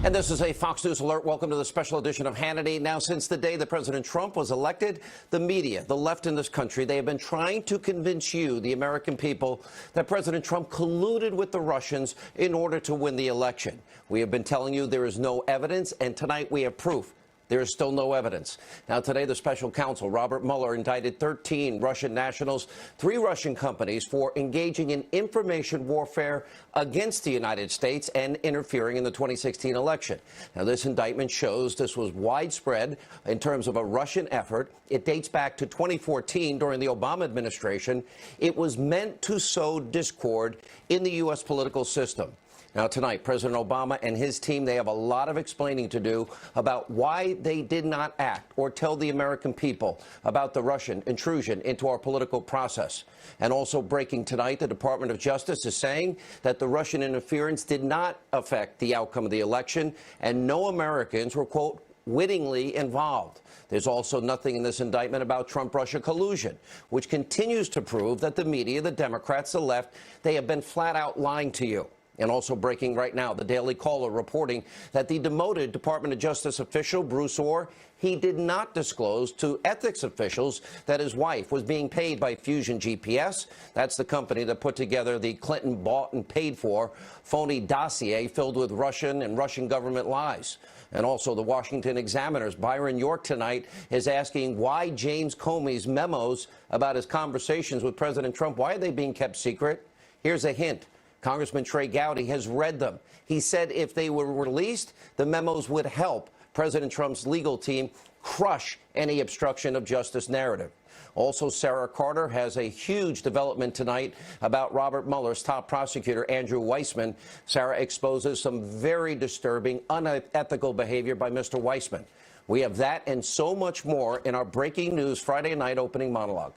And this is a Fox News alert. Welcome to the special edition of Hannity. Now, since the day that President Trump was elected, the media, the left in this country, they have been trying to convince you, the American people, that President Trump colluded with the Russians in order to win the election. We have been telling you there is no evidence, and tonight we have proof. There is still no evidence. Now, today, the special counsel, Robert Mueller, indicted 13 Russian nationals, 3 Russian companies for engaging in information warfare against the United States and interfering in the 2016 election. Now, this indictment shows this was widespread in terms of a Russian effort. It dates back to 2014 during the Obama administration. It was meant to sow discord in the U.S. political system. Now, tonight, President Obama and his team, they have a lot of explaining to do about why they did not act or tell the American people about the Russian intrusion into our political process. And also breaking tonight, the Department of Justice is saying that the Russian interference did not affect the outcome of the election, and no Americans were, quote, wittingly involved. There's also nothing in this indictment about Trump-Russia collusion, which continues to prove that the media, the Democrats, the left, they have been flat out lying to you. And also breaking right now, the Daily Caller reporting that the demoted Department of Justice official, Bruce Orr, he did not disclose to ethics officials that his wife was being paid by Fusion GPS. That's the company that put together the Clinton bought and paid for phony dossier filled with Russian and Russian government lies. And also the Washington Examiner's Byron York tonight is asking why James Comey's memos about his conversations with President Trump, why are they being kept secret? Here's a hint. Congressman Trey Gowdy has read them. He said if they were released, the memos would help President Trump's legal team crush any obstruction of justice narrative. Also, Sarah Carter has a huge development tonight about Robert Mueller's top prosecutor, Andrew Weissman. Sarah exposes some very disturbing, unethical behavior by Mr. Weissman. We have that and so much more in our breaking news Friday night opening monologue.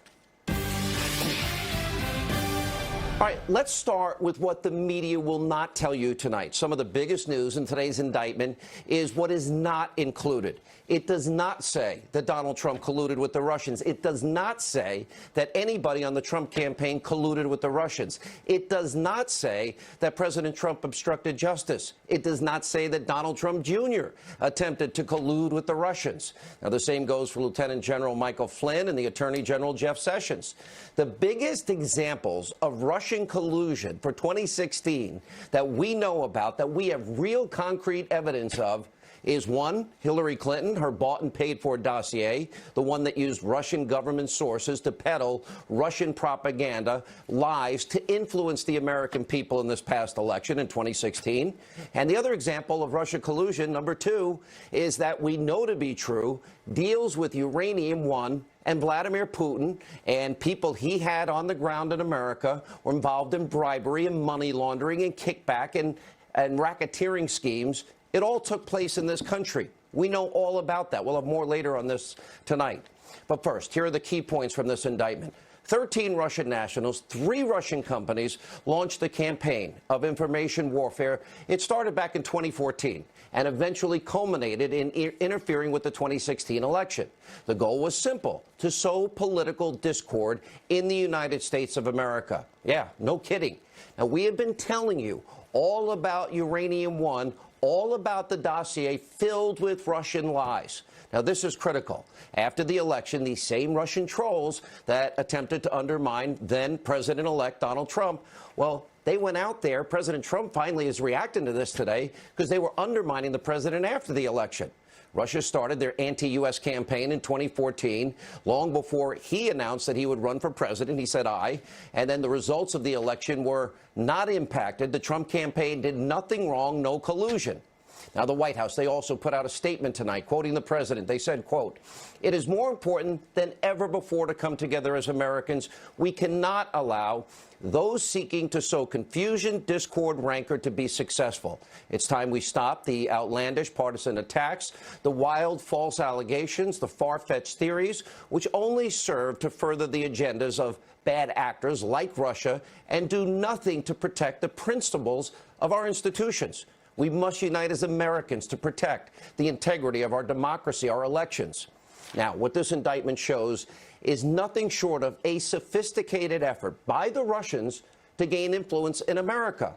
All right, let's start with what the media will not tell you tonight. Some of the biggest news in today's indictment is what is not included. It does not say that Donald Trump colluded with the Russians. It does not say that anybody on the Trump campaign colluded with the Russians. It does not say that President Trump obstructed justice. It does not say that Donald Trump Jr. attempted to collude with the Russians. Now, the same goes for Lieutenant General Michael Flynn and the Attorney General Jeff Sessions. The biggest examples of Russian collusion for 2016 that we know about, that we have real concrete evidence of, is one, Hillary Clinton, her bought and paid for dossier, the one that used Russian government sources to peddle Russian propaganda, lies to influence the American people in this past election in 2016. And the other example of Russia collusion, number 2, is that we know to be true, deals with Uranium One and Vladimir Putin and people he had on the ground in America were involved in bribery and money laundering and kickback and racketeering schemes. It all took place in this country. We know all about that. We'll have more later on this tonight. But first, here are the key points from this indictment. 13 Russian nationals, 3 Russian companies launched the campaign of information warfare. It started back in 2014 and eventually culminated in interfering with the 2016 election. The goal was simple, to sow political discord in the United States of America. Yeah, no kidding. Now, we have been telling you all about Uranium One, all about the dossier filled with Russian lies. Now, this is critical. After the election, these same Russian trolls that attempted to undermine then President-elect Donald Trump, well, they went out there. President Trump finally is reacting to this today because they were undermining the president after the election. Russia started their anti-U.S. campaign in 2014, long before he announced that he would run for president. He said aye. And then the results of the election were not impacted. The Trump campaign did nothing wrong, no collusion. Now, the White House, they also put out a statement tonight, quoting the president. They said, quote, "It is more important than ever before to come together as Americans. We cannot allow those seeking to sow confusion, discord, rancor to be successful. It's time we stop the outlandish partisan attacks, the wild false allegations, the far-fetched theories, which only serve to further the agendas of bad actors like Russia and do nothing to protect the principles of our institutions. We must unite as Americans to protect the integrity of our democracy, our elections." Now, what this indictment shows is nothing short of a sophisticated effort by the Russians to gain influence in America.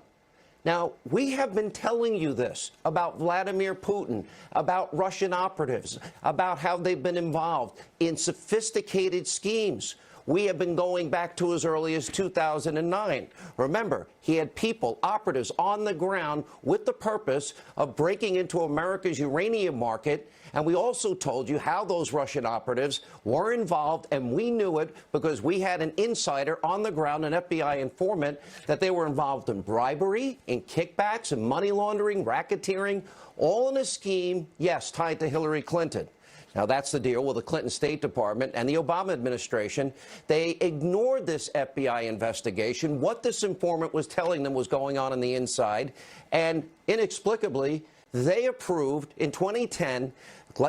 Now, we have been telling you this about Vladimir Putin, about Russian operatives, about how they've been involved in sophisticated schemes. We have been going back to as early as 2009. Remember, he had people, operatives, on the ground with the purpose of breaking into America's uranium market. And we also told you how those Russian operatives were involved, and we knew it because we had an insider on the ground, an FBI informant, that they were involved in bribery, in kickbacks, in money laundering, racketeering, all in a scheme, yes, tied to Hillary Clinton. Now, that's the deal with the Clinton State Department and the Obama administration. They ignored this FBI investigation, what this informant was telling them was going on the inside, and inexplicably, they approved in 2010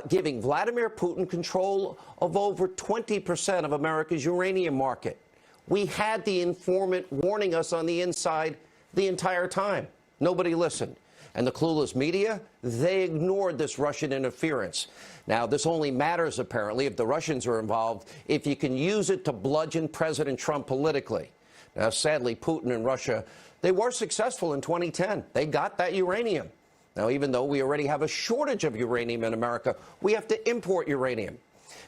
giving Vladimir Putin control of over 20% of America's uranium market. We had the informant warning us on the inside the entire time. Nobody listened. And the clueless media, they ignored this Russian interference. Now, this only matters, apparently, if the Russians are involved, if you can use it to bludgeon President Trump politically. Now, sadly, Putin and Russia, they were successful in 2010. They got that uranium. Now, even though we already have a shortage of uranium in America, we have to import uranium.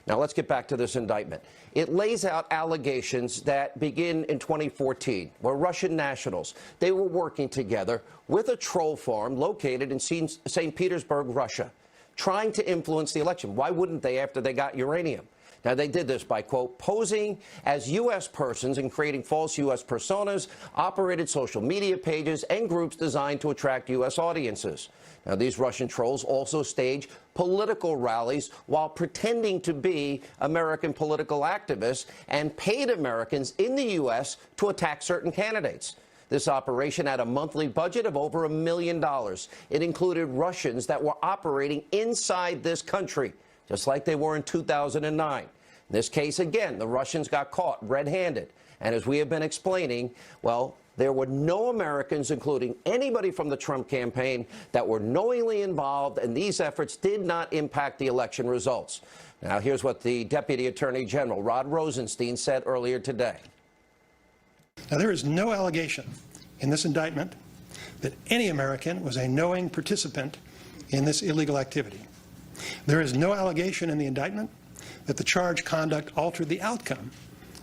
Now, let's get back to this indictment. It lays out allegations that begin in 2014, where Russian nationals, they were working together with a troll farm located in St. Petersburg, Russia, trying to influence the election. Why wouldn't they after they got uranium? Now, they did this by, quote, posing as U.S. persons and creating false U.S. personas, operated social media pages and groups designed to attract U.S. audiences. Now, these Russian trolls also stage political rallies while pretending to be American political activists and paid Americans in the U.S. to attack certain candidates. This operation had a monthly budget of over $1 million. It included Russians that were operating inside this country, just like they were in 2009. In this case, again, the Russians got caught red-handed. And as we have been explaining, well, there were no Americans, including anybody from the Trump campaign, that were knowingly involved, and these efforts did not impact the election results. Now, here's what the Deputy Attorney General, Rod Rosenstein, said earlier today. Now, there is no allegation in this indictment that any American was a knowing participant in this illegal activity. There is no allegation in the indictment that the charged conduct altered the outcome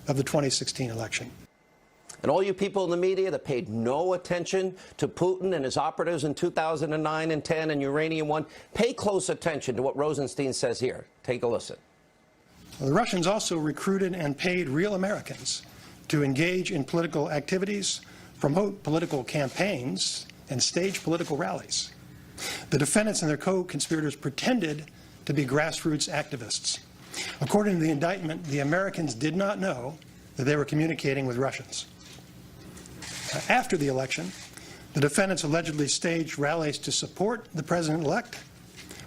of the 2016 election. And all you people in the media that paid no attention to Putin and his operatives in 2009 and 10 and Uranium One, pay close attention to what Rosenstein says here. Take a listen. The Russians also recruited and paid real Americans to engage in political activities, promote political campaigns, and stage political rallies. The defendants and their co-conspirators pretended to be grassroots activists. According to the indictment, the Americans did not know that they were communicating with Russians. After the election, the defendants allegedly staged rallies to support the president-elect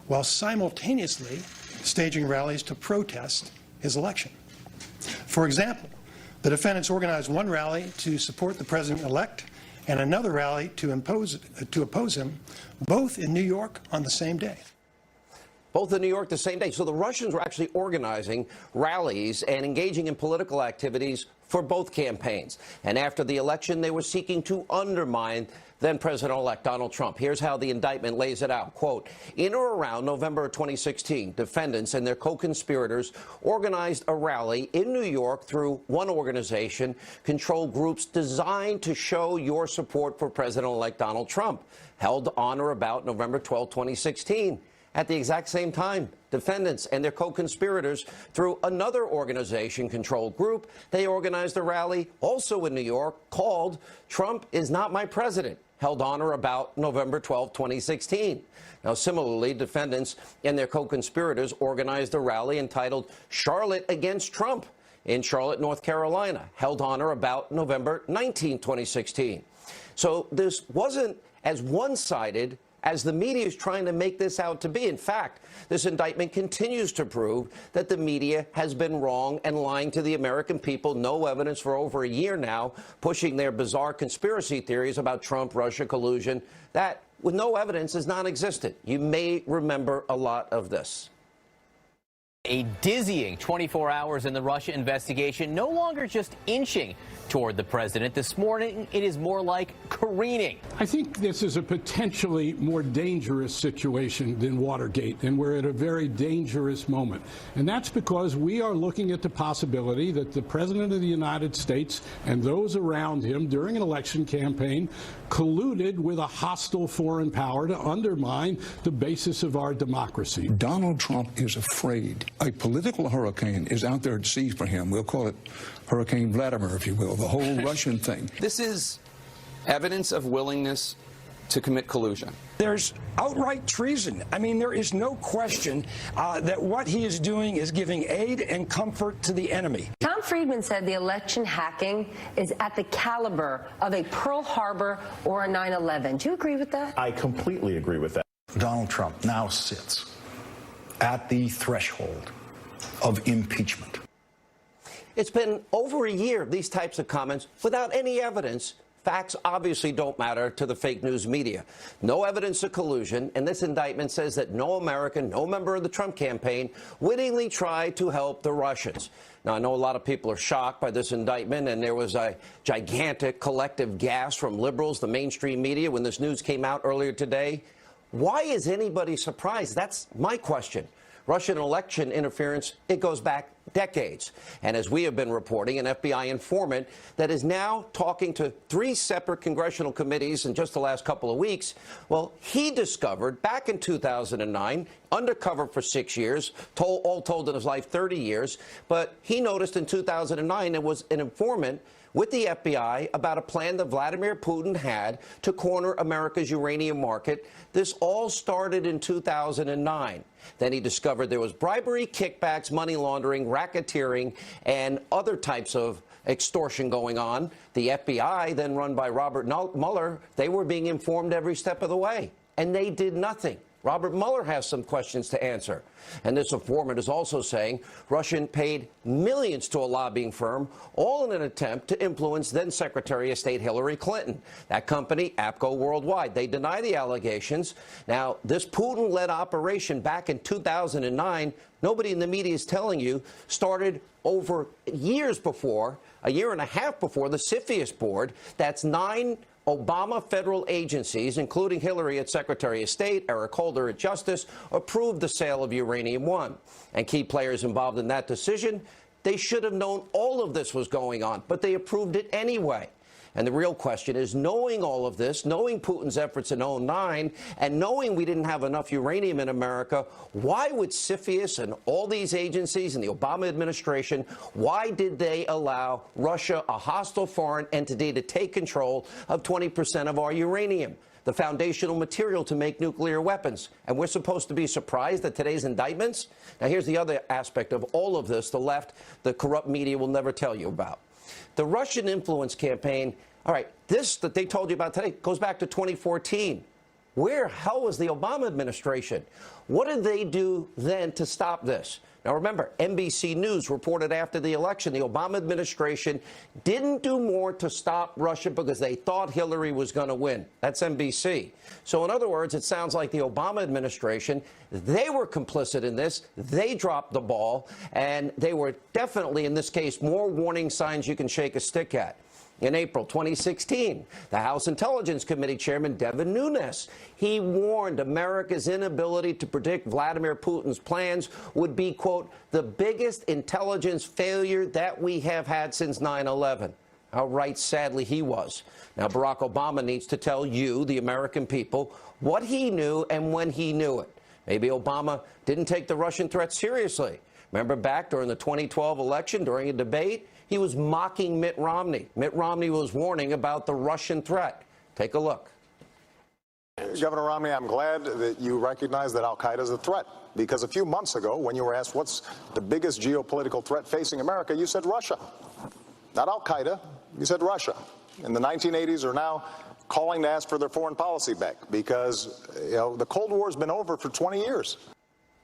while simultaneously staging rallies to protest his election. For example, the defendants organized one rally to support the president-elect and another rally to oppose him, both in New York on the same day. Both in New York the same day. So the Russians were actually organizing rallies and engaging in political activities for both campaigns. And after the election, they were seeking to undermine then-President-elect Donald Trump. Here's how the indictment lays it out. Quote, in or around November 2016, defendants and their co-conspirators organized a rally in New York through one organization, controlled groups designed to show your support for President-elect Donald Trump, held on or about November 12, 2016. At the exact same time, defendants and their co-conspirators, through another organization-controlled group, they organized a rally also in New York called Trump is Not My President, held on or about November 12, 2016. Now, similarly, defendants and their co-conspirators organized a rally entitled Charlotte Against Trump in Charlotte, North Carolina, held on or about November 19, 2016. So this wasn't as one-sided as the media is trying to make this out to be. In fact, this indictment continues to prove that the media has been wrong and lying to the American people. No evidence for over a year now, pushing their bizarre conspiracy theories about Trump, Russia collusion. That, with no evidence, is non-existent. You may remember a lot of this. A dizzying 24 hours in the Russia investigation, no longer just inching toward the president. This morning, it is more like careening. I think this is a potentially more dangerous situation than Watergate, and we're at a very dangerous moment. And that's because we are looking at the possibility that the President of the United States and those around him during an election campaign colluded with a hostile foreign power to undermine the basis of our democracy. Donald Trump is afraid. A political hurricane is out there at sea for him. We'll call it Hurricane Vladimir, if you will, the whole Russian thing. This is evidence of willingness to commit collusion. There's outright treason. I mean, there is no question that what he is doing is giving aid and comfort to the enemy. Tom Friedman said the election hacking is at the caliber of a Pearl Harbor or a 9/11. Do you agree with that? I completely agree with that. Donald Trump now sits at the threshold of impeachment. It's been over a year of these types of comments without any evidence. Facts obviously don't matter to the fake news media. No evidence of collusion, and this indictment says that no American, no member of the Trump campaign wittingly tried to help the Russians. Now, I know a lot of people are shocked by this indictment, and there was a gigantic collective gasp from liberals, the mainstream media, when this news came out earlier today. Why is anybody surprised? That's my question. Russian election interference, it goes back decades. And as we have been reporting, an FBI informant that is now talking to 3 separate congressional committees in just the last couple of weeks, well, he discovered back in 2009, undercover for 6 years, all told in his life 30 years, but he noticed in 2009 there was an informant with the FBI about a plan that Vladimir Putin had to corner America's uranium market. This all started in 2009. Then he discovered there was bribery, kickbacks, money laundering, racketeering, and other types of extortion going on. The FBI, then run by Robert Mueller, they were being informed every step of the way, and they did nothing. Robert Mueller has some questions to answer. And this informant is also saying Russia paid millions to a lobbying firm, all in an attempt to influence then-Secretary of State Hillary Clinton. That company, APCO Worldwide, they deny the allegations. Now, this Putin-led operation back in 2009, nobody in the media is telling you, started over years before, a year and a half before, the CFIUS board. That's 9 Obama federal agencies, including Hillary at Secretary of State, Eric Holder at Justice, approved the sale of Uranium One. And key players involved in that decision, they should have known all of this was going on, but they approved it anyway. And the real question is, knowing all of this, knowing Putin's efforts in 2009, and knowing we didn't have enough uranium in America, why would CFIUS and all these agencies and the Obama administration, why did they allow Russia, a hostile foreign entity, to take control of 20% of our uranium, the foundational material to make nuclear weapons? And we're supposed to be surprised at today's indictments? Now, here's the other aspect of all of this the left, the corrupt media will never tell you about. The Russian influence campaign, all right, this that they told you about today goes back to 2014. Where hell was the Obama administration? What did they do then to stop this? Now, remember, NBC News reported after the election the Obama administration didn't do more to stop Russia because they thought Hillary was going to win. That's NBC. So, in other words, it sounds like the Obama administration, they were complicit in this. They dropped the ball, and they were definitely, in this case, more warning signs you can shake a stick at. In April 2016, the House Intelligence Committee Chairman Devin Nunes, he warned America's inability to predict Vladimir Putin's plans would be, quote, the biggest intelligence failure that we have had since 9/11. How right, sadly, he was. Now, Barack Obama needs to tell you, the American people, what he knew and when he knew it. Maybe Obama didn't take the Russian threat seriously. Remember back during the 2012 election, during a debate, he was mocking Mitt Romney. Mitt Romney was warning about the Russian threat. Take a look. Governor Romney, I'm glad that you recognize that al-Qaeda is a threat, because a few months ago, when you were asked what's the biggest geopolitical threat facing America, you said Russia. Not al-Qaeda, you said Russia. In the 1980s are now calling to ask for their foreign policy back because, the Cold War's been over for 20 years.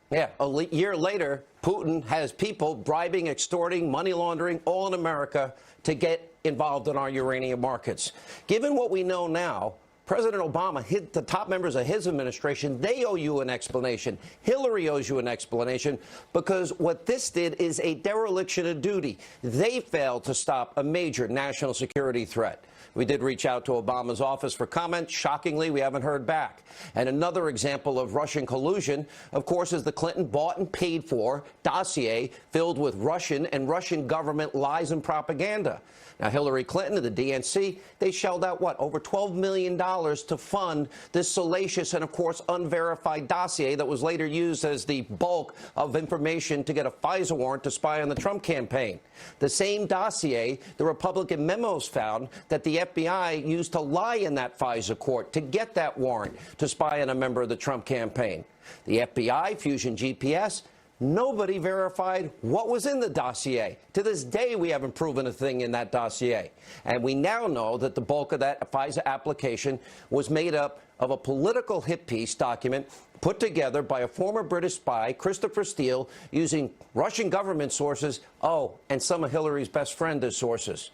Yeah, a year later, Putin has people bribing, extorting, money laundering, all in America to get involved in our uranium markets. Given what we know now, President Obama hit the top members of his administration. They owe you an explanation. Hillary owes you an explanation, because what this did is a dereliction of duty. They failed to stop a major national security threat. We did reach out to Obama's office for comment. Shockingly, we haven't heard back. And another example of Russian collusion, of course, is the Clinton bought and paid for dossier filled with Russian and Russian government lies and propaganda. Now, Hillary Clinton and the DNC, they shelled out, what, over $12 million to fund this salacious and, of course, unverified dossier that was later used as the bulk of information to get a FISA warrant to spy on the Trump campaign. The same dossier, the Republican memos found that the FBI used to lie in that FISA court to get that warrant to spy on a member of the Trump campaign. The FBI, Fusion GPS, nobody verified what was in the dossier. To this day, we haven't proven a thing in that dossier. And we now know that the bulk of that FISA application was made up of a political hit piece document put together by a former British spy, Christopher Steele, using Russian government sources, and some of Hillary's best friend as sources.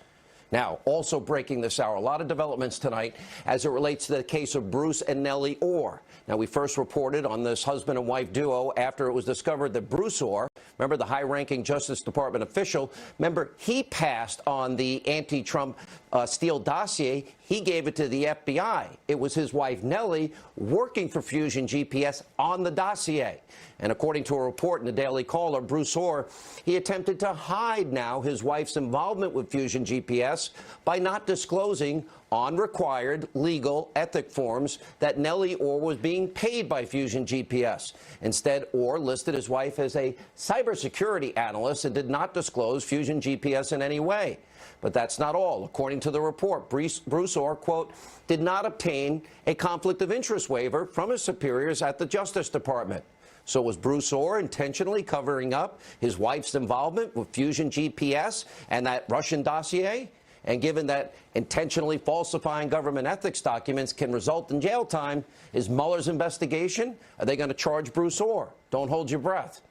Now, also breaking this hour, a lot of developments tonight as it relates to the case of Bruce and Nellie Orr. Now, we first reported on this husband and wife duo after it was discovered that Bruce Orr, remember the high-ranking Justice Department official, remember he passed on the anti-Trump Steele dossier. He gave it to the FBI. It was his wife, Nellie, working for Fusion GPS on the dossier. And according to a report in the Daily Caller, Bruce Orr, he attempted to hide now his wife's involvement with Fusion GPS by not disclosing on required legal ethic forms that Nellie Orr was being paid by Fusion GPS. Instead, Orr listed his wife as a cybersecurity analyst and did not disclose Fusion GPS in any way. But that's not all. According to the report, Bruce Orr, quote, did not obtain a conflict of interest waiver from his superiors at the Justice Department. So was Bruce Orr intentionally covering up his wife's involvement with Fusion GPS and that Russian dossier? And given that intentionally falsifying government ethics documents can result in jail time, is Mueller's investigation? Are they going to charge Bruce Orr? Don't hold your breath.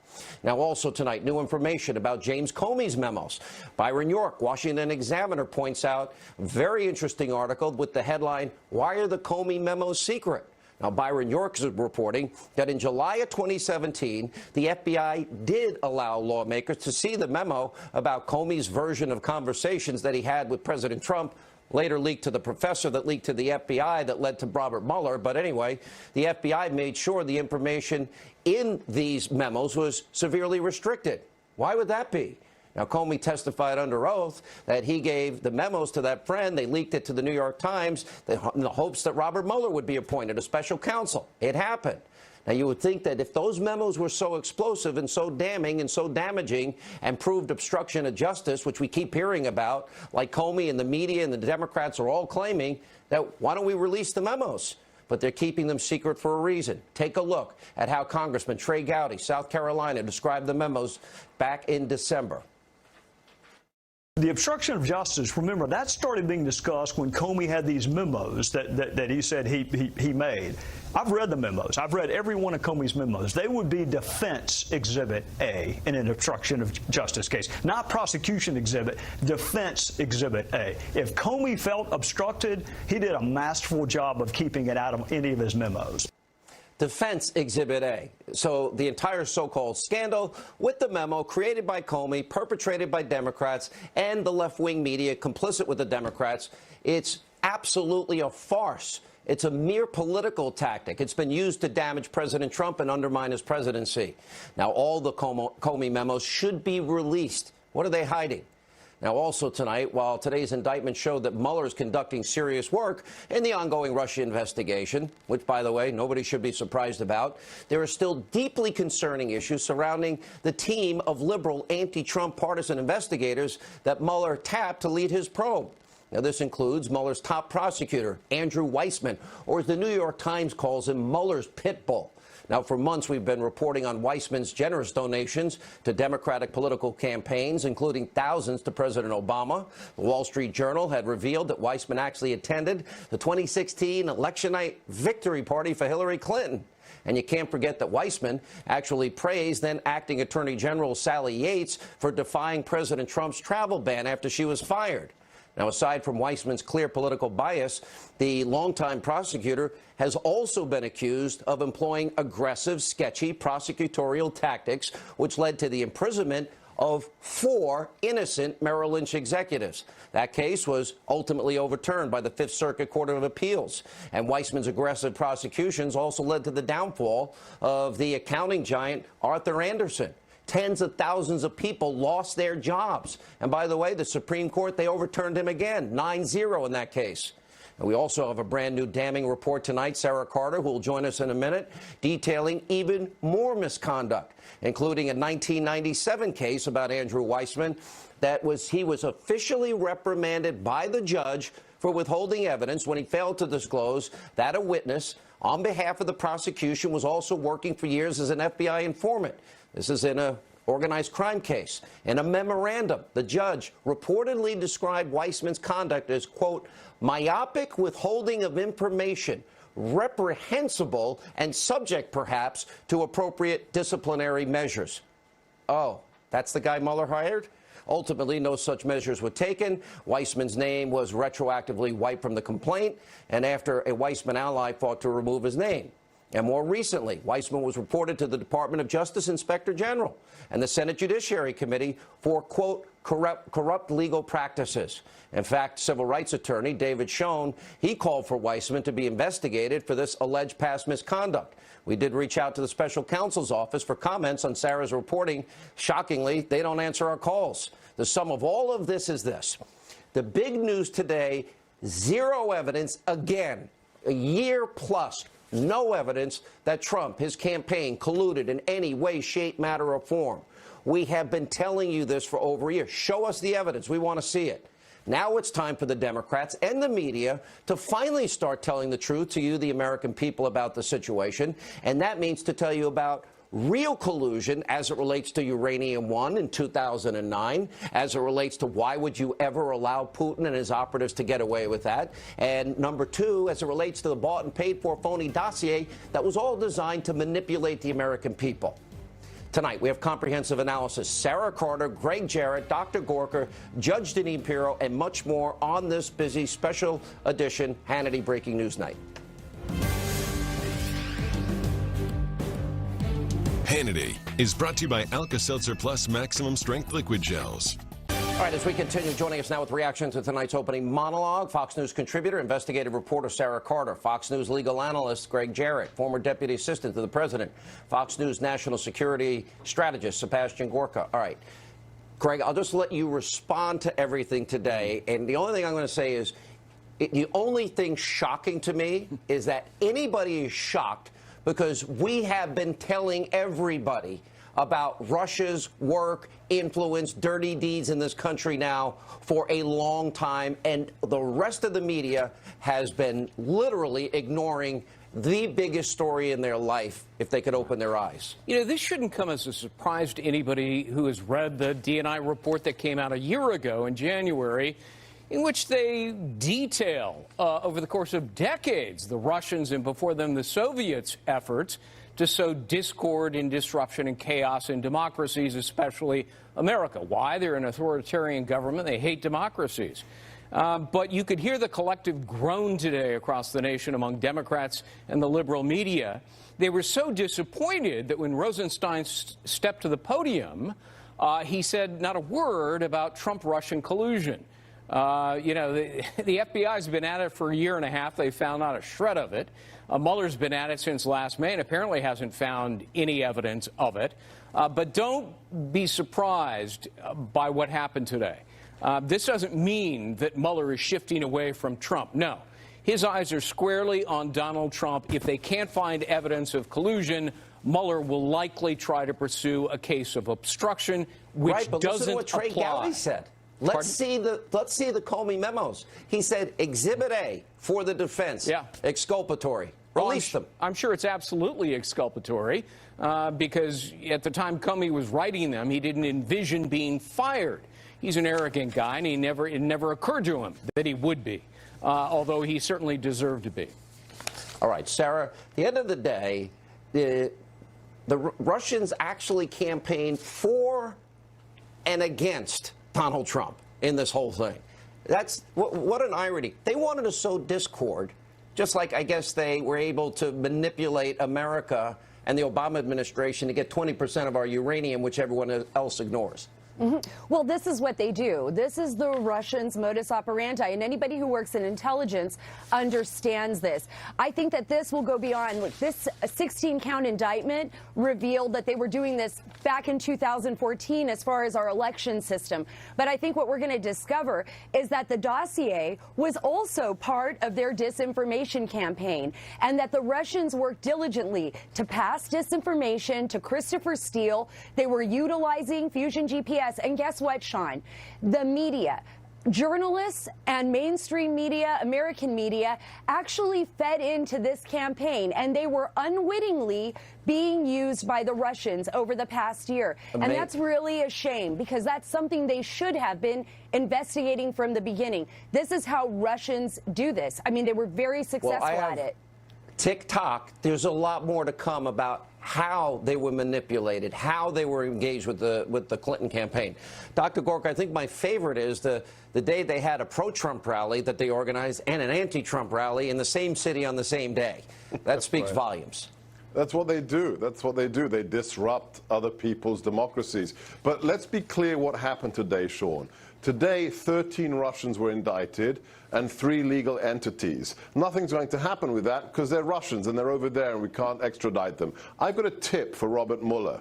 Now, also tonight, new information about James Comey's memos. Byron York, Washington Examiner, points out a very interesting article with the headline, "Why are the Comey memos secret?" Now, Byron York is reporting that in July of 2017, the FBI did allow lawmakers to see the memo about Comey's version of conversations that he had with President Trump, later leaked to the professor that leaked to the FBI that led to Robert Mueller. But anyway, the FBI made sure the information in these memos was severely restricted. Why would that be? Now, Comey testified under oath that he gave the memos to that friend. They leaked it to the New York Times in the hopes that Robert Mueller would be appointed a special counsel. It happened. Now, you would think that if those memos were so explosive and so damning and so damaging and proved obstruction of justice, which we keep hearing about, like Comey and the media and the Democrats are all claiming, that why don't we release the memos? But they're keeping them secret for a reason. Take a look at how Congressman Trey Gowdy, South Carolina, described the memos back in December. The obstruction of justice, remember, that started being discussed when Comey had these memos that he said he made. I've read the memos. I've read every one of Comey's memos. They would be defense exhibit A in an obstruction of justice case, not prosecution exhibit, defense exhibit A. If Comey felt obstructed, he did a masterful job of keeping it out of any of his memos. Defense Exhibit A. So the entire so-called scandal with the memo created by Comey, perpetrated by Democrats and the left-wing media complicit with the Democrats, it's absolutely a farce. It's a mere political tactic. It's been used to damage President Trump and undermine his presidency. Now, all the Comey memos should be released. What are they hiding? Now, also tonight, while today's indictment showed that Mueller is conducting serious work in the ongoing Russia investigation, which, by the way, nobody should be surprised about, there are still deeply concerning issues surrounding the team of liberal anti-Trump partisan investigators that Mueller tapped to lead his probe. Now, this includes Mueller's top prosecutor, Andrew Weissmann, or as the New York Times calls him, Mueller's pit bull. Now, for months, we've been reporting on Weissmann's generous donations to Democratic political campaigns, including thousands to President Obama. The Wall Street Journal had revealed that Weissmann actually attended the 2016 election night victory party for Hillary Clinton. And you can't forget that Weissmann actually praised then acting Attorney General Sally Yates for defying President Trump's travel ban after she was fired. Now, aside from Weissman's clear political bias, the longtime prosecutor has also been accused of employing aggressive, sketchy prosecutorial tactics, which led to the imprisonment of 4 innocent Merrill Lynch executives. That case was ultimately overturned by the Fifth Circuit Court of Appeals. And Weissman's aggressive prosecutions also led to the downfall of the accounting giant Arthur Andersen. Tens of thousands of people lost their jobs. And by the way, the Supreme Court, they overturned him again, 9-0 in that case. And we also have a brand new damning report tonight, Sarah Carter, who will join us in a minute, detailing even more misconduct, including a 1997 case about Andrew Weissman he was officially reprimanded by the judge for withholding evidence when he failed to disclose that a witness on behalf of the prosecution was also working for years as an FBI informant. This is in an organized crime case. In a memorandum, the judge reportedly described Weissman's conduct as, quote, myopic withholding of information, reprehensible and subject, perhaps, to appropriate disciplinary measures. Oh, that's the guy Mueller hired? Ultimately, no such measures were taken. Weissman's name was retroactively wiped from the complaint, and after a Weissman ally fought to remove his name. And more recently, Weissman was reported to the Department of Justice Inspector General and the Senate Judiciary Committee for, quote, corrupt legal practices. In fact, civil rights attorney David Schoen, he called for Weissman to be investigated for this alleged past misconduct. We did reach out to the special counsel's office for comments on Sarah's reporting. Shockingly, they don't answer our calls. The sum of all of this is this. The big news today, zero evidence, again, a year plus, no evidence that Trump, his campaign, colluded in any way, shape, matter, or form. We have been telling you this for over a year. Show us the evidence. We want to see it. Now it's time for the Democrats and the media to finally start telling the truth to you, the American people, about the situation. And that means to tell you about real collusion as it relates to Uranium One in 2009, as it relates to why would you ever allow Putin and his operatives to get away with that, and number 2, as it relates to the bought and paid for phony dossier that was all designed to manipulate the American people. Tonight, we have comprehensive analysis. Sarah Carter, Greg Jarrett, Dr. Gorka, Judge Denise Pirro, and much more on this busy special edition Hannity Breaking News Night. Hannity is brought to you by Alka-Seltzer Plus Maximum Strength Liquid Gels. All right, as we continue, joining us now with reaction to tonight's opening monologue, Fox News contributor, investigative reporter Sarah Carter, Fox News legal analyst Greg Jarrett, former deputy assistant to the president, Fox News national security strategist Sebastian Gorka. All right, Greg, I'll just let you respond to everything today. And the only thing I'm going to say is the only thing shocking to me is that anybody is shocked because we have been telling everybody about Russia's work, influence, dirty deeds in this country now for a long time, and the rest of the media has been literally ignoring the biggest story in their life if they could open their eyes. You know, this shouldn't come as a surprise to anybody who has read the DNI report that came out a year ago in January, in which they detail over the course of decades the Russians and before them the Soviets' efforts to sow discord and disruption and chaos in democracies, especially America. Why? They're an authoritarian government. They hate democracies. But you could hear the collective groan today across the nation among Democrats and the liberal media. They were so disappointed that when Rosenstein stepped to the podium, he said not a word about Trump-Russian collusion. You know, the FBI's been at it for a year and a half. They found not a shred of it. Mueller's been at it since last May and apparently hasn't found any evidence of it. But don't be surprised by what happened today. This doesn't mean that Mueller is shifting away from Trump. No. His eyes are squarely on Donald Trump. If they can't find evidence of collusion, Mueller will likely try to pursue a case of obstruction, which right, but doesn't listen to what Trey apply. Gowdy said. Let's see the Comey memos. He said Exhibit A for the defense. Yeah. Exculpatory. Release them. I'm sure it's absolutely exculpatory because at the time Comey was writing them, he didn't envision being fired. He's an arrogant guy, and it never occurred to him that he would be, although he certainly deserved to be. All right, Sarah, at the end of the day, the Russians actually campaigned for and against Donald Trump in this whole thing. That's what an irony. They wanted to sow discord, just like I guess they were able to manipulate America and the Obama administration to get 20% of our uranium, which everyone else ignores. Well, this is what they do. This is the Russians' modus operandi, and anybody who works in intelligence understands this. I think that this will go beyond. Look, this 16-count indictment revealed that they were doing this back in 2014 as far as our election system. But I think what we're going to discover is that the dossier was also part of their disinformation campaign, and that the Russians worked diligently to pass disinformation to Christopher Steele. They were utilizing Fusion GPS. And guess what, Sean? The media, journalists and mainstream media, American media, actually fed into this campaign, and they were unwittingly being used by the Russians over the past year. And that's really a shame, because that's something they should have been investigating from the beginning. This is how Russians do this. I mean, they were very successful at it. TikTok, there's a lot more to come about how they were manipulated, how they were engaged with the Clinton campaign. Dr. Gorka, I think my favorite is the day they had a pro-Trump rally that they organized and an anti-Trump rally in the same city on the same day. That speaks volumes. That's what they do. That's what they do. They disrupt other people's democracies. But let's be clear what happened today, Sean. Today, 13 Russians were indicted and 3 legal entities. Nothing's going to happen with that because they're Russians and they're over there and we can't extradite them. I've got a tip for Robert Mueller.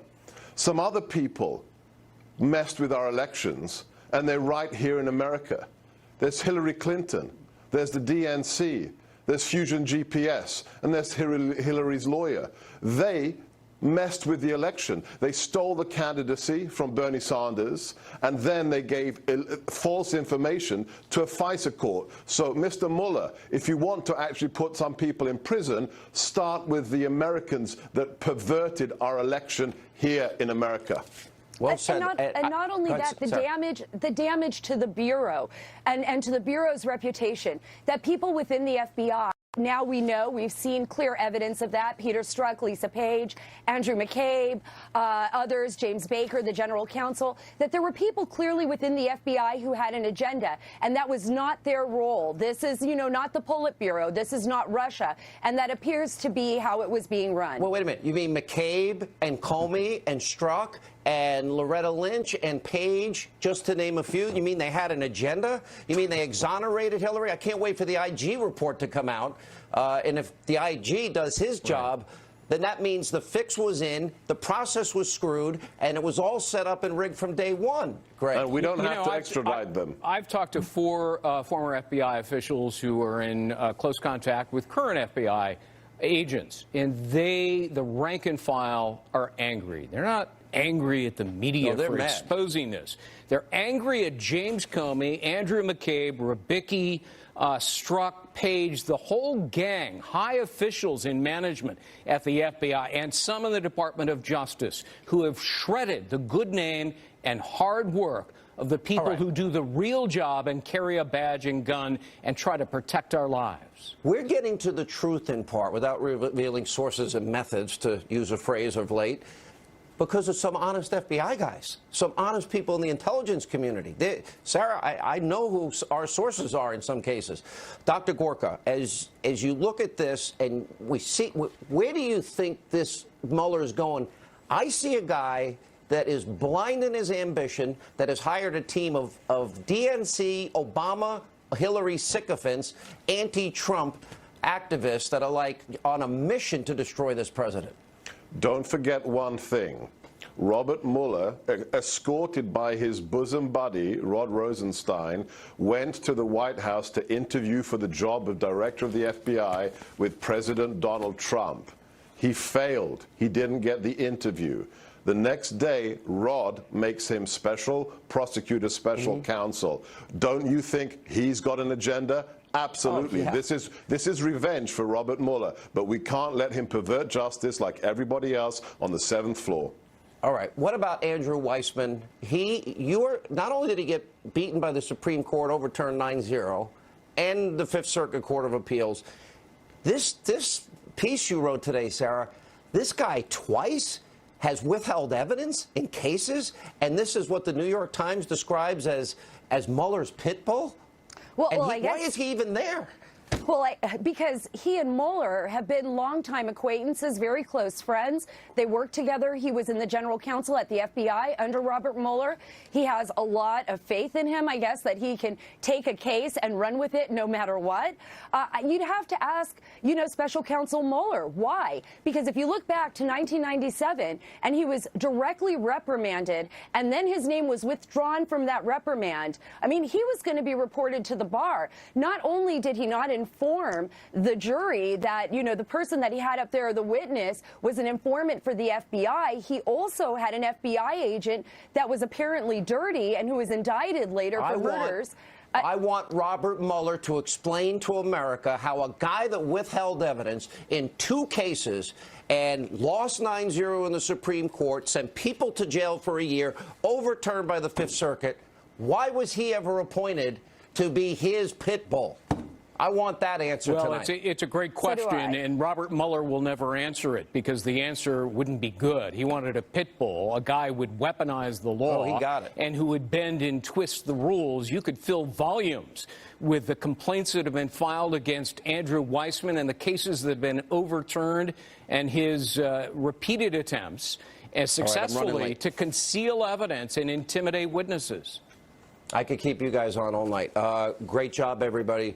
Some other people messed with our elections and they're right here in America. There's Hillary Clinton. There's the DNC. There's Fusion GPS. And there's Hillary's lawyer. They messed with the election. They stole the candidacy from Bernie Sanders, and then they gave false information to a FISA court. So, Mr. Mueller, if you want to actually put some people in prison, start with the Americans that perverted our election here in America. Well said. And not only that, the damage to the Bureau and to the Bureau's reputation, that people within the FBI, now we know, we've seen clear evidence of that. Peter Strzok, Lisa Page, Andrew McCabe, others, James Baker, the general counsel, that there were people clearly within the FBI who had an agenda, and that was not their role. This is, not the Politburo. This is not Russia, and that appears to be how it was being run. Well, wait a minute. You mean McCabe and Comey and Strzok and Loretta Lynch and Page, just to name a few? You mean they had an agenda? You mean they exonerated Hillary? I can't wait for the IG report to come out. And if the IG does his job, then that means the fix was in, the process was screwed, and it was all set up and rigged from day one. Greg. And we don't have to extradite them. I've talked to 4 former FBI officials who are in close contact with current FBI agents, and the rank and file, are angry. They're not angry at the media for exposing this. They're angry at James Comey, Andrew McCabe, Rybicki, Strzok, Page, the whole gang, high officials in management at the FBI, and some in the Department of Justice who have shredded the good name and hard work of the people who do the real job and carry a badge and gun and try to protect our lives. We're getting to the truth in part without revealing sources and methods, to use a phrase of late, because of some honest FBI guys, some honest people in the intelligence community. Sarah, I know who our sources are in some cases. Dr. Gorka, as you look at this and we see, where do you think this Mueller is going? I see a guy that is blind in his ambition, that has hired a team of DNC, Obama, Hillary sycophants, anti-Trump activists that are like on a mission to destroy this president. Don't forget one thing. Robert Mueller, escorted by his bosom buddy, Rod Rosenstein, went to the White House to interview for the job of director of the FBI with President Donald Trump. He failed. He didn't get the interview. The next day, Rod makes him special prosecutor, special counsel. Don't you think he's got an agenda? Absolutely. Oh, yeah. This is revenge for Robert Mueller, but we can't let him pervert justice like everybody else on the 7th floor. All right. What about Andrew Weissman? Not only did he get beaten by the Supreme Court, overturned 9-0, and the Fifth Circuit Court of Appeals. This piece you wrote today, Sarah, this guy twice has withheld evidence in cases, and this is what the New York Times describes as Mueller's pit bull? Well, And I guess, why is he even there? Well, because he and Mueller have been longtime acquaintances, very close friends. They worked together. He was in the general counsel at the FBI under Robert Mueller. He has a lot of faith in him, I guess, that he can take a case and run with it no matter what. You'd have to ask, Special Counsel Mueller, why? Because if you look back to 1997, and he was directly reprimanded, and then his name was withdrawn from that reprimand, I mean, he was going to be reported to the bar. Not only did he not inform the jury that, the person that he had up there, the witness, was an informant for the FBI, he also had an FBI agent that was apparently dirty and who was indicted later for murders. I want Robert Mueller to explain to America how a guy that withheld evidence in 2 cases and lost 9-0 in the Supreme Court, sent people to jail for a year, overturned by the Fifth Circuit, why was he ever appointed to be his pit bull? I want that answer tonight. Well, it's a great question, and Robert Mueller will never answer it because the answer wouldn't be good. He wanted a pit bull, a guy who would weaponize the law. Oh, he got it. And who would bend and twist the rules. You could fill volumes with the complaints that have been filed against Andrew Weissman and the cases that have been overturned and his repeated attempts successfully to conceal evidence and intimidate witnesses. I could keep you guys on all night. Great job, everybody.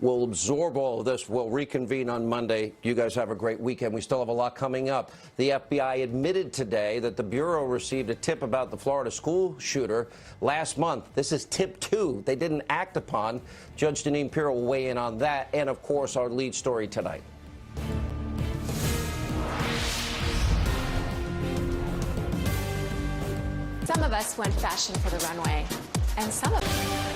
We'll absorb all of this. We'll reconvene on Monday. You guys have a great weekend. We still have a lot coming up. The FBI admitted today that the Bureau received a tip about the Florida school shooter last month. This is tip 2 they didn't act upon. Judge Jeanine Pirro will weigh in on that and, of course, our lead story tonight. Some of us went fashion for the runway, and some of us.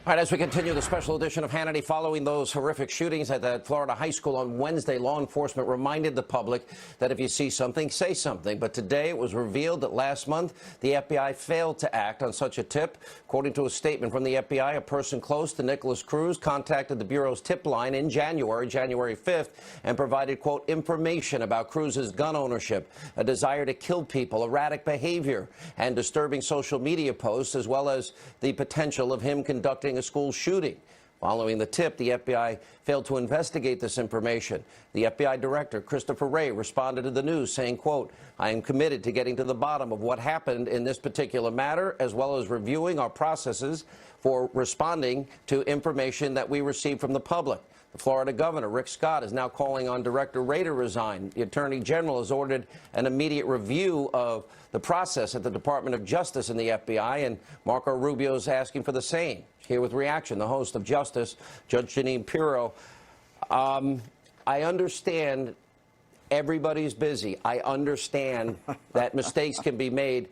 All right, as we continue the special edition of Hannity, following those horrific shootings at that Florida high school on Wednesday, law enforcement reminded the public that if you see something, say something. But today it was revealed that last month the FBI failed to act on such a tip. According to a statement from the FBI, a person close to Nicholas Cruz contacted the Bureau's tip line in January 5th, and provided, quote, information about Cruz's gun ownership, a desire to kill people, erratic behavior, and disturbing social media posts, as well as the potential of him conducting a school shooting. Following the tip, the FBI failed to investigate this information. The FBI director, Christopher Wray, responded to the news saying, quote, I am committed to getting to the bottom of what happened in this particular matter, as well as reviewing our processes for responding to information that we receive from the public. The Florida governor, Rick Scott, is now calling on Director Wray to resign. The Attorney General has ordered an immediate review of the process at the Department of Justice and the FBI, and Marco Rubio is asking for the same. Here with reaction, the host of Justice, Judge Jeanine Pirro. I understand everybody's busy. I understand that mistakes can be made.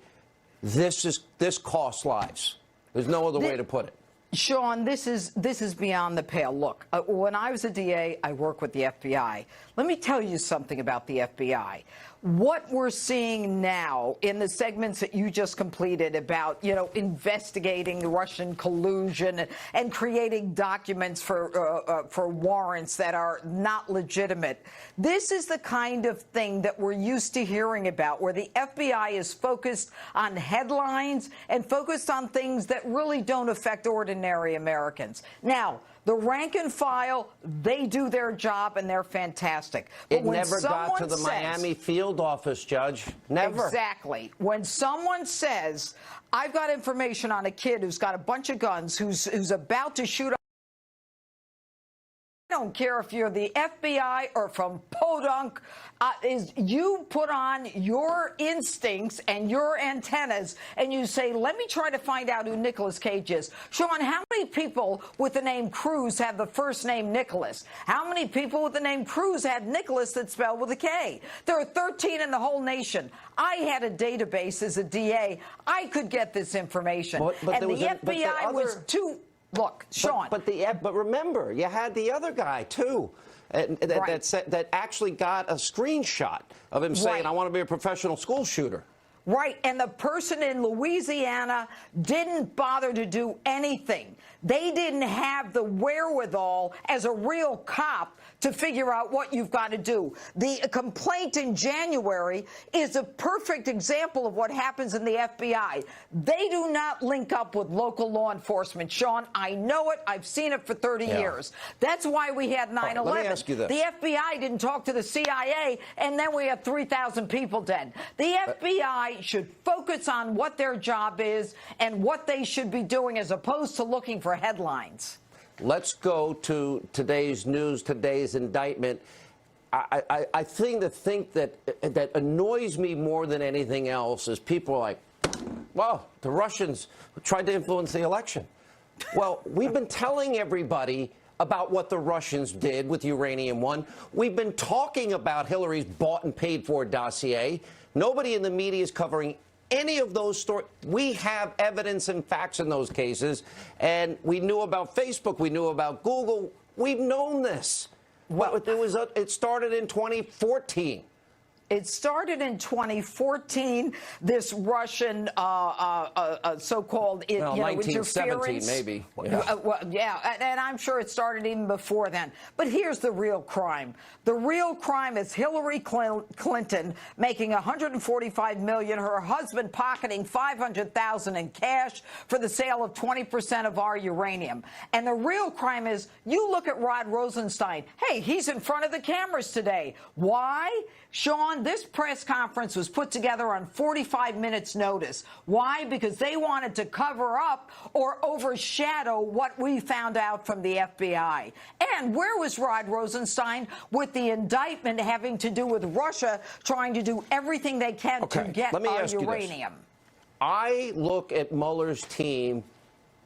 This costs lives. There's no other way to put it. Sean, this is beyond the pale. Look, when I was a DA, I worked with the FBI. Let me tell you something about the FBI. What we're seeing now in the segments that you just completed about, investigating the Russian collusion and creating documents for warrants that are not legitimate. This is the kind of thing that we're used to hearing about, where the FBI is focused on headlines and focused on things that really don't affect ordinary Americans. Now, the rank and file, they do their job, and they're fantastic. But it never got to the Miami field office, Judge. Never. Exactly. When someone says, I've got information on a kid who's got a bunch of guns, who's about to shoot up, I don't care if you're the FBI or from Podunk, you put on your instincts and your antennas and you say, let me try to find out who Nicolas Cage is. Sean, how many people with the name Cruz have the first name Nicholas? How many people with the name Cruz had Nicholas that's spelled with a K? There are 13 in the whole nation. I had a database as a DA. I could get this information. And the FBI was too... Look, Sean. But remember, you had the other guy, too, that actually got a screenshot of him saying, I want to be a professional school shooter. Right, and the person in Louisiana didn't bother to do anything. They didn't have the wherewithal as a real cop to figure out what you've got to do. The complaint in January is a perfect example of what happens in the FBI. They do not link up with local law enforcement. Sean, I know it. I've seen it for 30 years. That's why we had 9/11. Let me ask you this. The FBI didn't talk to the CIA, and then we had 3,000 people dead. The FBI should focus on what their job is and what they should be doing as opposed to looking for headlines. Let's go to today's news, today's indictment. I think that annoys me more than anything else is people are like, well, the Russians tried to influence the election. Well, we've been telling everybody about what the Russians did with Uranium One. We've been talking about Hillary's bought and paid for dossier. Nobody in the media is covering any of those stories. We have evidence and facts in those cases, and we knew about Facebook. We knew about Google. We've known this. Well, it started in 2014. It started in 2014, this Russian so-called interference. Maybe. Yeah. And I'm sure it started even before then. But here's the real crime. The real crime is Hillary Clinton making $145 million, her husband pocketing $500,000 in cash for the sale of 20% of our uranium. And the real crime is, you look at Rod Rosenstein. Hey, he's in front of the cameras today. Why? Sean, this press conference was put together on 45 minutes notice. Why? Because they wanted to cover up or overshadow what we found out from the FBI. And where was Rod Rosenstein with the indictment having to do with Russia trying to do everything they can to get our uranium? I look at Mueller's team,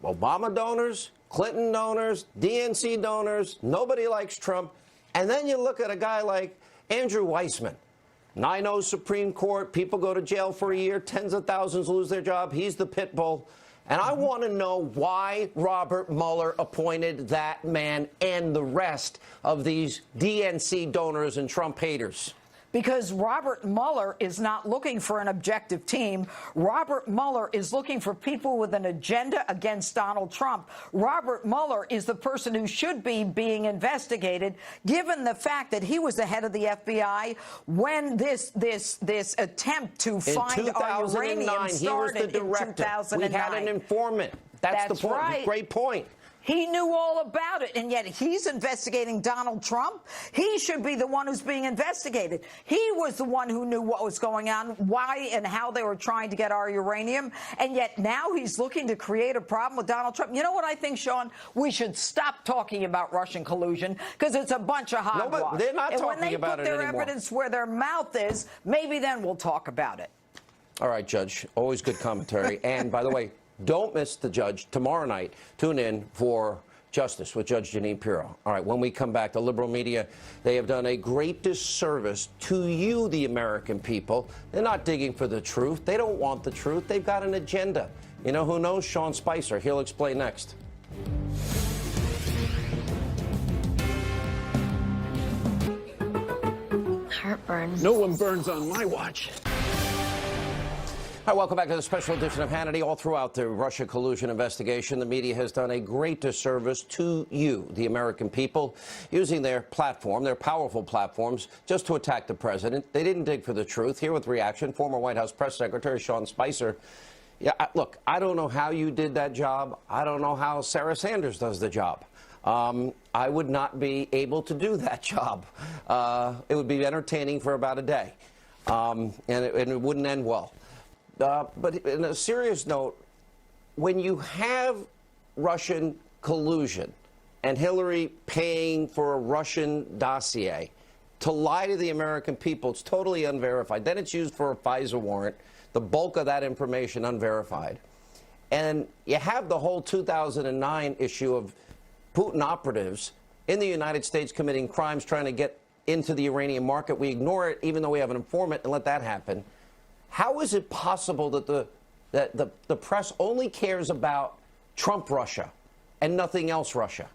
Obama donors, Clinton donors, DNC donors, nobody likes Trump. And then you look at a guy like Andrew Weissman, 9-0 Supreme Court, people go to jail for a year, tens of thousands lose their job, he's the pit bull. And I want to know why Robert Mueller appointed that man and the rest of these DNC donors and Trump haters. Because Robert Mueller is not looking for an objective team. Robert Mueller is looking for people with an agenda against Donald Trump. Robert Mueller is the person who should be being investigated, given the fact that he was the head of the FBI when this attempt to find our uranium started in 2009. We had an informant. That's the point. Right. Great point. He knew all about it, and yet he's investigating Donald Trump. He should be the one who's being investigated. He was the one who knew what was going on, why and how they were trying to get our uranium, and yet now he's looking to create a problem with Donald Trump. You know what I think, Sean? We should stop talking about Russian collusion because it's a bunch of hogwash. No, but they're not talking about it anymore. And when they put their evidence where their mouth is, maybe then we'll talk about it. All right, Judge. Always good commentary. And by the way, don't miss the Judge tomorrow night. Tune in for Justice with Judge Jeanine Pirro. All right, when we come back, the liberal media, they have done a great disservice to you, the American people. They're not digging for the truth. They don't want the truth. They've got an agenda. You know who knows? Sean Spicer. He'll explain next. Heartburn. No one burns on my watch. Hi, welcome back to the special edition of Hannity. All throughout the Russia collusion investigation, the media has done a great disservice to you, the American people, using their platform, their powerful platforms, just to attack the president. They didn't dig for the truth. Here with reaction, former White House Press Secretary Sean Spicer. Yeah, look, I don't know how you did that job. I don't know how Sarah Sanders does the job. I would not be able to do that job. It would be entertaining for about a day, and it wouldn't end well. But in a serious note, when you have Russian collusion and Hillary paying for a Russian dossier to lie to the American people, it's totally unverified. Then it's used for a FISA warrant, the bulk of that information unverified. And you have the whole 2009 issue of Putin operatives in the United States committing crimes trying to get into the Iranian market. We ignore it even though we have an informant and let that happen. How is it possible that the press only cares about Trump Russia and nothing else Russia?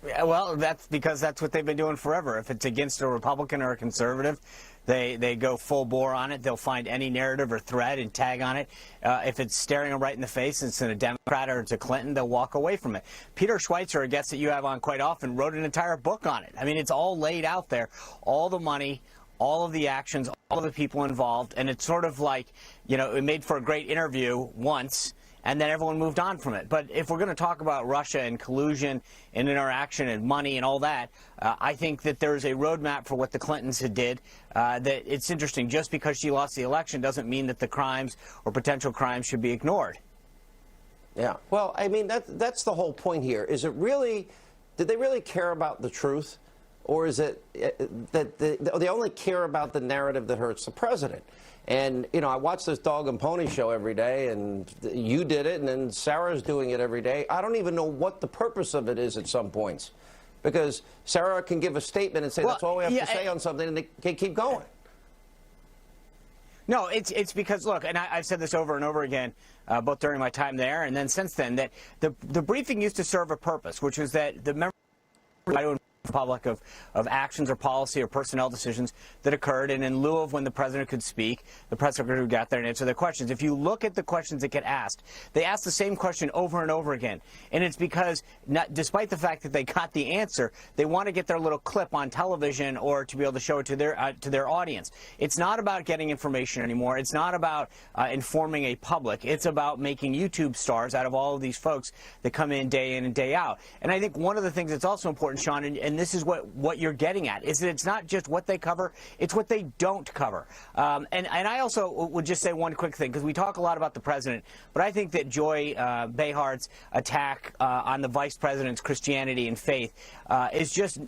Yeah, well, that's because that's what they've been doing forever. If it's against a Republican or a conservative, they go full bore on it. They'll find any narrative or thread and tag on it. If it's staring them right in the face, it's in a Democrat or it's a Clinton, they'll walk away from it. Peter Schweitzer, a guest that you have on quite often, wrote an entire book on it. I mean, it's all laid out there. All the money, all of the actions, all of the people involved. And it's sort of like, you know, it made for a great interview once, and then everyone moved on from it. But if we're going to talk about Russia and collusion and interaction and money and all that, I think that there's a roadmap for what the Clintons had did. That it's interesting. Just because she lost the election doesn't mean that the crimes or potential crimes should be ignored. Yeah. Well, I mean, that's the whole point here. Is it really, did they really care about the truth? Or is it that they only care about the narrative that hurts the president? And, you know, I watch this dog and pony show every day, and you did it, and then Sarah's doing it every day. I don't even know what the purpose of it is at some points. Because Sarah can give a statement and say, that's all we have to say on something, and they can keep going. No, it's because, look, and I've said this over and over again, both during my time there and then since then, that the briefing used to serve a purpose, which was that the members public of actions or policy or personnel decisions that occurred, and in lieu of when the president could speak, the press secretary got there and answer their questions. If you look at the questions that get asked, they ask the same question over and over again, and it's because, despite the fact that they got the answer, they want to get their little clip on television or to be able to show it to their audience. It's not about getting information anymore. It's not about informing a public. It's about making YouTube stars out of all of these folks that come in and day out. And I think one of the things that's also important, Sean, and this is what you're getting at, is that it's not just what they cover, it's what they don't cover. And I also would just say one quick thing, because we talk a lot about the president, but I think that Joy Behart's attack on the vice president's Christianity and faith is just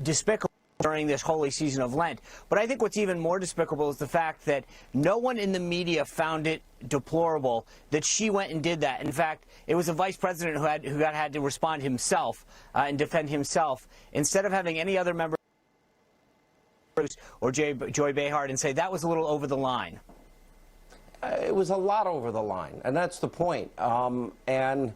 despicable during this holy season of Lent. But I think what's even more despicable is the fact that no one in the media found it deplorable that she went and did that. In fact, it was the vice president who had to respond himself and defend himself, instead of having any other member or Joy Behart and say that was a little over the line. It was a lot over the line, and that's the point. And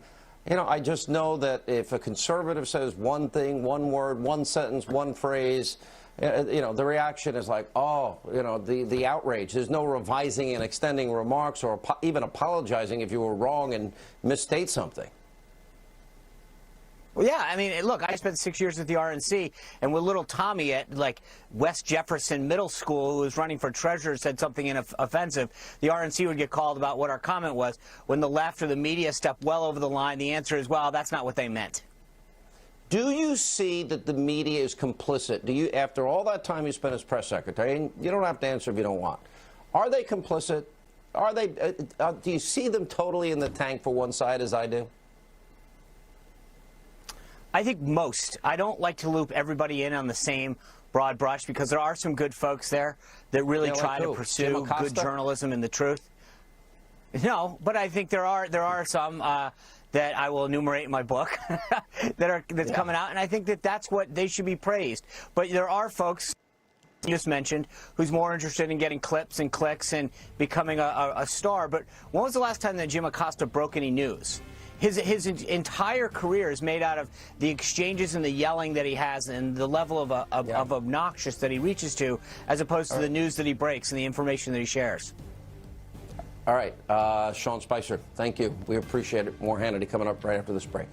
you know, I just know that if a conservative says one thing, one word, one sentence, one phrase, you know, the reaction is like, oh, you know, the outrage. There's no revising and extending remarks or even apologizing if you were wrong and misstate something. Well, yeah, I mean, look, I spent 6 years at the RNC, and when little Tommy at, like, West Jefferson Middle School, who was running for treasurer, said something offensive, the RNC would get called about what our comment was. When the left or the media stepped well over the line, the answer is, well, that's not what they meant. Do you see that the media is complicit? Do you, after all that time you spent as press secretary, and you don't have to answer if you don't want, are they complicit? Are they? Do you see them totally in the tank for one side, as I do? I think most. I don't like to loop everybody in on the same broad brush, because there are some good folks there that really try to pursue good journalism and the truth. No, but I think there are some that I will enumerate in my book that's coming out, and I think that that's what they should be praised. But there are folks you just mentioned who's more interested in getting clips and clicks and becoming a star. But when was the last time that Jim Acosta broke any news? His entire career is made out of the exchanges and the yelling that he has and the level of obnoxious that he reaches to, as opposed to the news that he breaks and the information that he shares. All right, Sean Spicer, thank you. We appreciate it. More Hannity coming up right after this break.